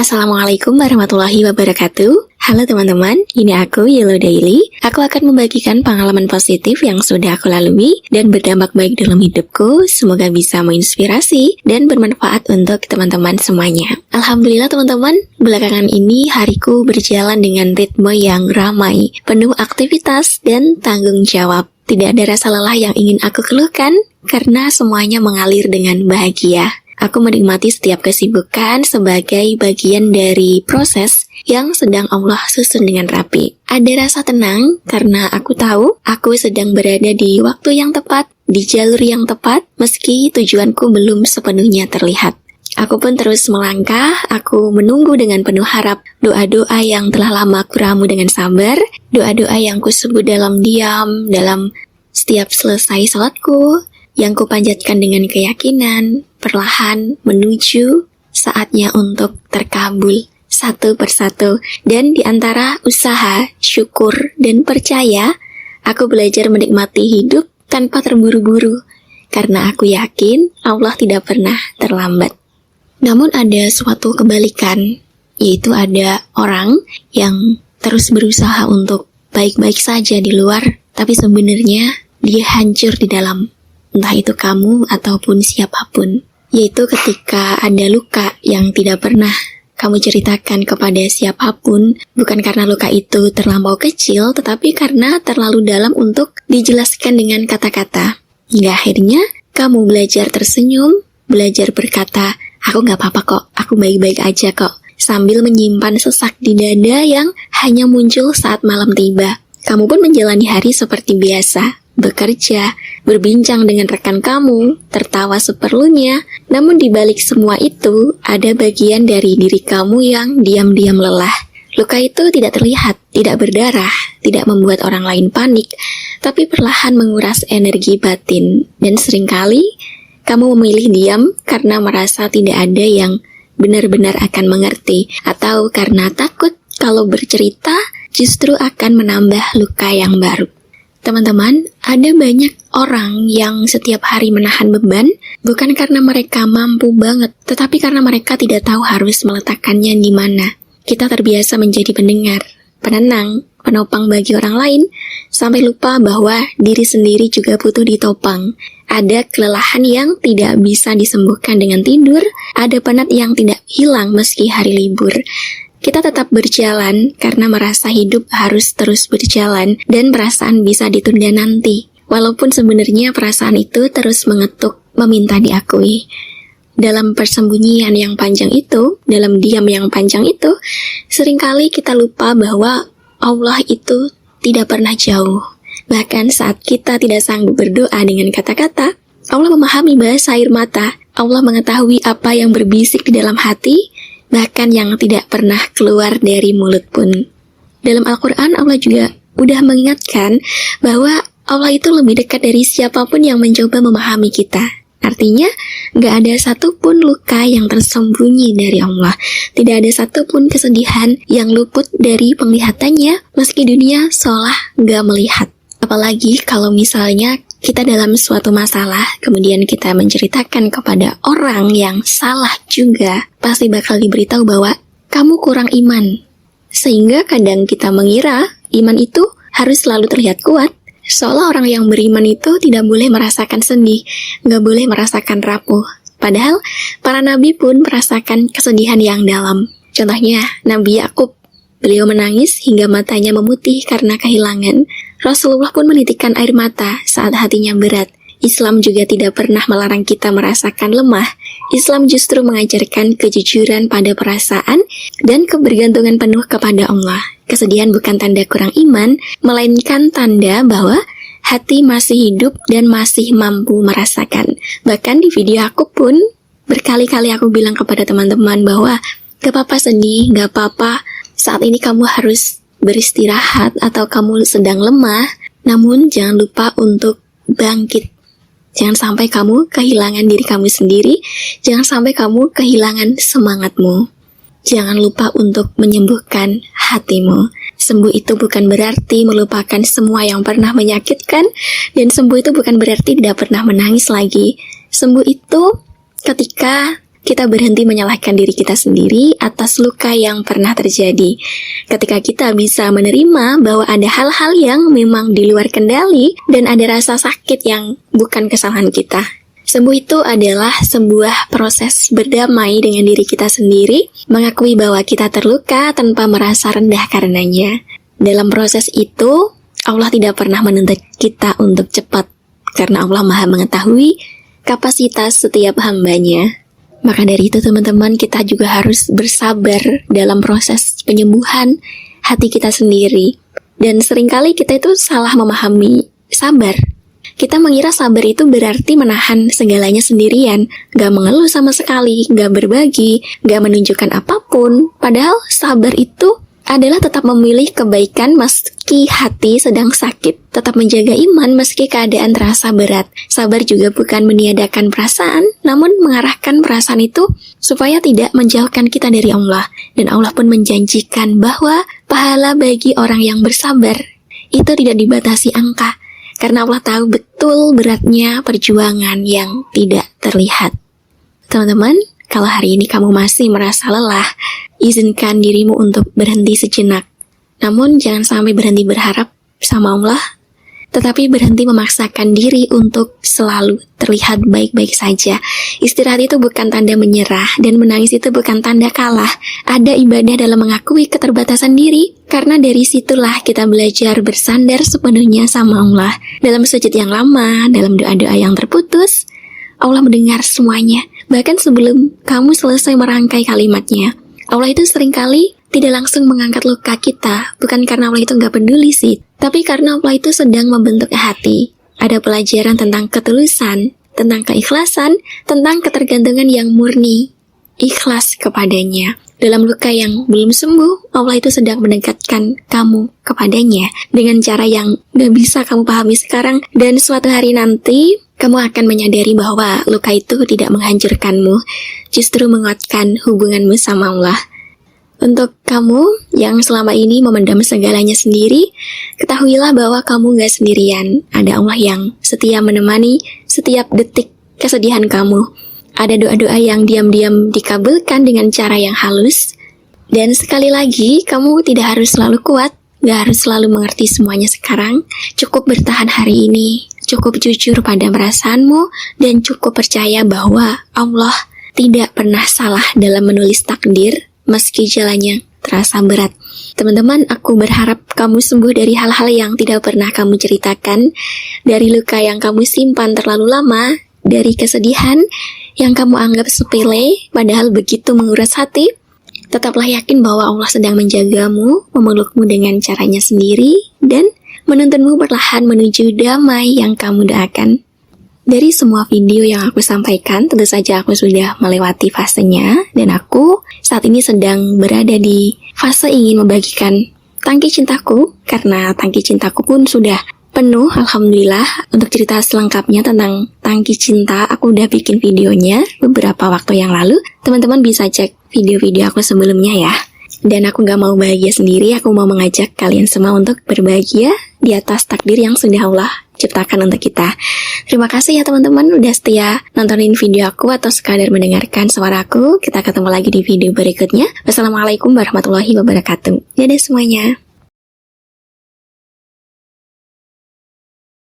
Assalamualaikum warahmatullahi wabarakatuh. Halo teman-teman, ini aku Yellow Daily. Aku akan membagikan pengalaman positif yang sudah aku lalui dan berdampak baik dalam hidupku. Semoga bisa menginspirasi dan bermanfaat untuk teman-teman semuanya. Alhamdulillah teman-teman, belakangan ini hariku berjalan dengan ritme yang ramai, penuh aktivitas dan tanggung jawab. Tidak ada rasa lelah yang ingin aku keluhkan karena semuanya mengalir dengan bahagia. Aku menikmati setiap kesibukan sebagai bagian dari proses yang sedang Allah susun dengan rapi. Ada rasa tenang karena aku tahu aku sedang berada di waktu yang tepat, di jalur yang tepat, meski tujuanku belum sepenuhnya terlihat. Aku pun terus melangkah, aku menunggu dengan penuh harap doa-doa yang telah lama aku ramu dengan sabar, doa-doa yang kusebut dalam diam, dalam setiap selesai salatku, yang kupanjatkan dengan keyakinan, perlahan menuju saatnya untuk terkabul satu persatu. Dan di antara usaha, syukur, dan percaya, aku belajar menikmati hidup tanpa terburu-buru, karena aku yakin Allah tidak pernah terlambat. Namun ada suatu kebalikan, yaitu ada orang yang terus berusaha untuk baik-baik saja di luar, tapi sebenarnya dia hancur di dalam. Entah itu kamu ataupun siapapun. Yaitu ketika ada luka yang tidak pernah kamu ceritakan kepada siapapun, bukan karena luka itu terlampau kecil, tetapi karena terlalu dalam untuk dijelaskan dengan kata-kata. Hingga akhirnya kamu belajar tersenyum, belajar berkata, aku gak apa-apa kok, aku baik-baik aja kok, sambil menyimpan sesak di dada yang hanya muncul saat malam tiba. Kamu pun menjalani hari seperti biasa, bekerja, berbincang dengan rekan kamu, tertawa seperlunya. Namun di balik semua itu, ada bagian dari diri kamu yang diam-diam lelah. Luka itu tidak terlihat, tidak berdarah, tidak membuat orang lain panik, tapi perlahan menguras energi batin. Dan seringkali, kamu memilih diam karena merasa tidak ada yang benar-benar akan mengerti, atau karena takut kalau bercerita justru akan menambah luka yang baru. Teman-teman, ada banyak orang yang setiap hari menahan beban, bukan karena mereka mampu banget, tetapi karena mereka tidak tahu harus meletakkannya di mana. Kita terbiasa menjadi pendengar, penenang, penopang bagi orang lain, sampai lupa bahwa diri sendiri juga butuh ditopang. Ada kelelahan yang tidak bisa disembuhkan dengan tidur, ada penat yang tidak hilang meski hari libur. Kita tetap berjalan karena merasa hidup harus terus berjalan dan perasaan bisa ditunda nanti. Walaupun sebenarnya perasaan itu terus mengetuk, meminta diakui. Dalam persembunyian yang panjang itu, dalam diam yang panjang itu, seringkali kita lupa bahwa Allah itu tidak pernah jauh. Bahkan saat kita tidak sanggup berdoa dengan kata-kata, Allah memahami bahasa air mata. Allah mengetahui apa yang berbisik di dalam hati, bahkan yang tidak pernah keluar dari mulut pun. Dalam Al-Quran, Allah juga udah mengingatkan bahwa Allah itu lebih dekat dari siapapun yang mencoba memahami kita. Artinya, gak ada satupun luka yang tersembunyi dari Allah. Tidak ada satupun kesedihan yang luput dari penglihatannya, meski dunia seolah gak melihat. Apalagi kalau misalnya kita dalam suatu masalah, kemudian kita menceritakan kepada orang yang salah juga, pasti bakal diberitahu bahwa kamu kurang iman. Sehingga kadang kita mengira iman itu harus selalu terlihat kuat. Seolah orang yang beriman itu tidak boleh merasakan sedih, nggak boleh merasakan rapuh. Padahal para nabi pun merasakan kesedihan yang dalam. Contohnya Nabi Yakub, beliau menangis hingga matanya memutih karena kehilangan. Rasulullah pun menitikkan air mata saat hatinya berat. Islam juga tidak pernah melarang kita merasakan lemah. Islam justru mengajarkan kejujuran pada perasaan dan kebergantungan penuh kepada Allah. Kesedihan bukan tanda kurang iman, melainkan tanda bahwa hati masih hidup dan masih mampu merasakan. Bahkan di video aku pun berkali-kali aku bilang kepada teman-teman bahwa gak apa-apa sedih, gak apa-apa saat ini kamu harus beristirahat atau kamu sedang lemah, namun jangan lupa untuk bangkit. Jangan sampai kamu kehilangan diri kamu sendiri, jangan sampai kamu kehilangan semangatmu. Jangan lupa untuk menyembuhkan hatimu. Sembuh itu bukan berarti melupakan semua yang pernah menyakitkan, dan sembuh itu bukan berarti tidak pernah menangis lagi. Sembuh itu ketika kita berhenti menyalahkan diri kita sendiri atas luka yang pernah terjadi. Ketika kita bisa menerima bahwa ada hal-hal yang memang di luar kendali dan ada rasa sakit yang bukan kesalahan kita. Sembuh itu adalah sebuah proses berdamai dengan diri kita sendiri, mengakui bahwa kita terluka tanpa merasa rendah karenanya. Dalam proses itu, Allah tidak pernah menuntut kita untuk cepat, karena Allah Maha mengetahui kapasitas setiap hambanya. Maka dari itu teman-teman, kita juga harus bersabar dalam proses penyembuhan hati kita sendiri. Dan seringkali kita itu salah memahami sabar. Kita mengira sabar itu berarti menahan segalanya sendirian, gak mengeluh sama sekali, gak berbagi, gak menunjukkan apapun. Padahal sabar itu adalah tetap memilih kebaikan meski hati sedang sakit, tetap menjaga iman meski keadaan terasa berat. Sabar juga bukan meniadakan perasaan, namun mengarahkan perasaan itu supaya tidak menjauhkan kita dari Allah. Dan Allah pun menjanjikan bahwa pahala bagi orang yang bersabar itu tidak dibatasi angka. Karena Allah tahu betul beratnya perjuangan yang tidak terlihat. Teman-teman, kalau hari ini kamu masih merasa lelah, izinkan dirimu untuk berhenti sejenak. Namun jangan sampai berhenti berharap sama Allah, tetapi berhenti memaksakan diri untuk selalu terlihat baik-baik saja. Istirahat itu bukan tanda menyerah, dan menangis itu bukan tanda kalah. Ada ibadah dalam mengakui keterbatasan diri, karena dari situlah kita belajar bersandar sepenuhnya sama Allah. Dalam sujud yang lama, dalam doa-doa yang terputus, Allah mendengar semuanya. Bahkan sebelum kamu selesai merangkai kalimatnya, Allah itu seringkali tidak langsung mengangkat luka kita, bukan karena Allah itu nggak peduli sih, tapi karena Allah itu sedang membentuk hati. Ada pelajaran tentang ketulusan, tentang keikhlasan, tentang ketergantungan yang murni, ikhlas kepadanya. Dalam luka yang belum sembuh, Allah itu sedang mendekatkan kamu kepadanya dengan cara yang nggak bisa kamu pahami sekarang, dan suatu hari nanti kamu akan menyadari bahwa luka itu tidak menghancurkanmu, justru menguatkan hubunganmu sama Allah. Untuk kamu yang selama ini memendam segalanya sendiri, ketahuilah bahwa kamu gak sendirian. Ada Allah yang setia menemani setiap detik kesedihan kamu. Ada doa-doa yang diam-diam dikabulkan dengan cara yang halus. Dan sekali lagi, kamu tidak harus selalu kuat, gak harus selalu mengerti semuanya sekarang. Cukup bertahan hari ini, cukup jujur pada perasaanmu, dan cukup percaya bahwa Allah tidak pernah salah dalam menulis takdir, meski jalannya terasa berat. Teman-teman, aku berharap kamu sembuh dari hal-hal yang tidak pernah kamu ceritakan, dari luka yang kamu simpan terlalu lama, dari kesedihan yang kamu anggap sepele, padahal begitu menguras hati. Tetaplah yakin bahwa Allah sedang menjagamu, memelukmu dengan caranya sendiri, dan menuntunmu perlahan menuju damai yang kamu doakan. Dari semua video yang aku sampaikan, tentu saja aku sudah melewati fasenya, dan aku saat ini sedang berada di fase ingin membagikan tangki cintaku, karena tangki cintaku pun sudah penuh, alhamdulillah. Untuk cerita selengkapnya tentang tangki cinta, aku udah bikin videonya beberapa waktu yang lalu. Teman-teman bisa cek video-video aku sebelumnya ya. Dan aku gak mau bahagia sendiri, aku mau mengajak kalian semua untuk berbahagia di atas takdir yang sudah Allah ciptakan untuk kita. Terima kasih ya teman-teman udah setia nontonin video aku atau sekadar mendengarkan suaraku. Kita ketemu lagi di video berikutnya. Wassalamualaikum warahmatullahi wabarakatuh. Dadah semuanya.